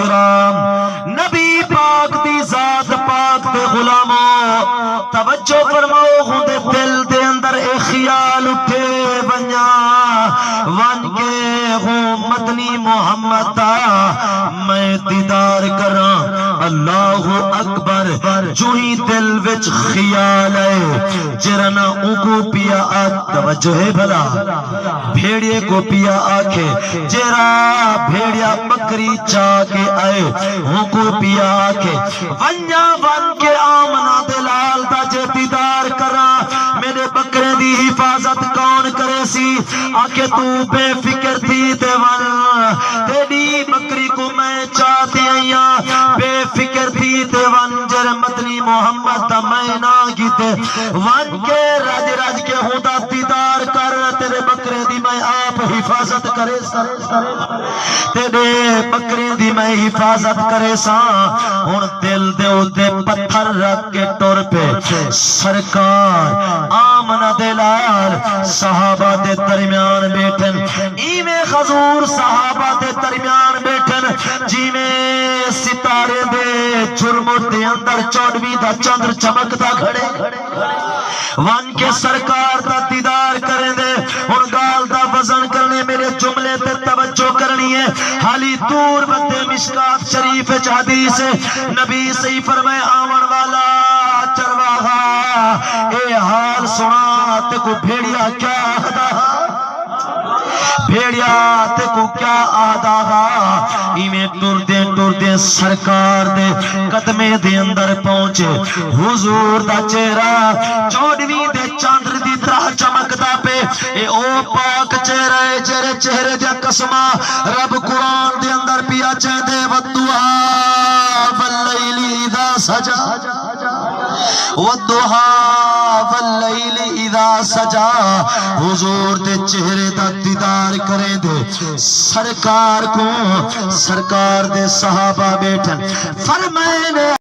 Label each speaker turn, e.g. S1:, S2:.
S1: نبی پاک دی ذات پاک دے غلاموں توجہ فرماؤ ہوندے دل دے اندر اے خیال اٹھے ونیا ون کے ہوں مدنی محمد دا میں دیدار کراں اللہ اکبر جو ہی دل وچ خیال ہے جرنا اگو پیا توجہ ہے بھلا بھیڑیے کو پیا آکھے جرا بھیڑیا بکری چاہ کے آئے اگو پیا آکھے ونیا ون کے آمنا دلال دا جے دیدار کرا میرے بکرے دی حفاظت کون کرے سی آکھے تو بے فکر تھی تے ون تیری بکری کو میں چاہتی آئیاں بے فکر تھی تے ون جر مدنی محمد دا میں نا گیتے ون کے راج راج کے ہوتا دیدار کر تیرے بکرے دی میں آپ حفاظت کرے تیرے بکرے دی میں حفاظت کرے ساں ان دل دے ہوتے پتھر رکھ کے ٹور پہ سرکار آمنہ دلال صحابہ دے درمیان بیٹھن ایویں خضور صحابہ دے درمیان بیٹھن جی میں ستارے دے جرمٹ دے اندر چوڑوی دا چندر چمکتا کھڑے وان کے سرکار دا دیدار کریں دے ان گال دا وزن کرنے میرے جملے تے توجہ کرنی ہے حالی دور بدے مشکات شریف حدیث نبی صحیح فرمائے آون والا چرواہا اے حال سنا تے کو بھیڑیا کیا آدھا بھیڑیا تے کو کیا آدھا ایمیں ٹور دے سرکار دے قدمے دے اندر پہنچے حضور دا چہرہ چوڑوی دے چاندر دی طرح چمکدا پہ اے او پاک چہرہ جرے چہرے دے قسمہ رب قرآن دے اندر پیا چہ دے والدعا واللیل اذا سجا والدعا واللیل اذا سجا حضور دے چہرے دا دیدار کرے دے سرکار کو سرکار دے صحابہ بیٹھن فرمائے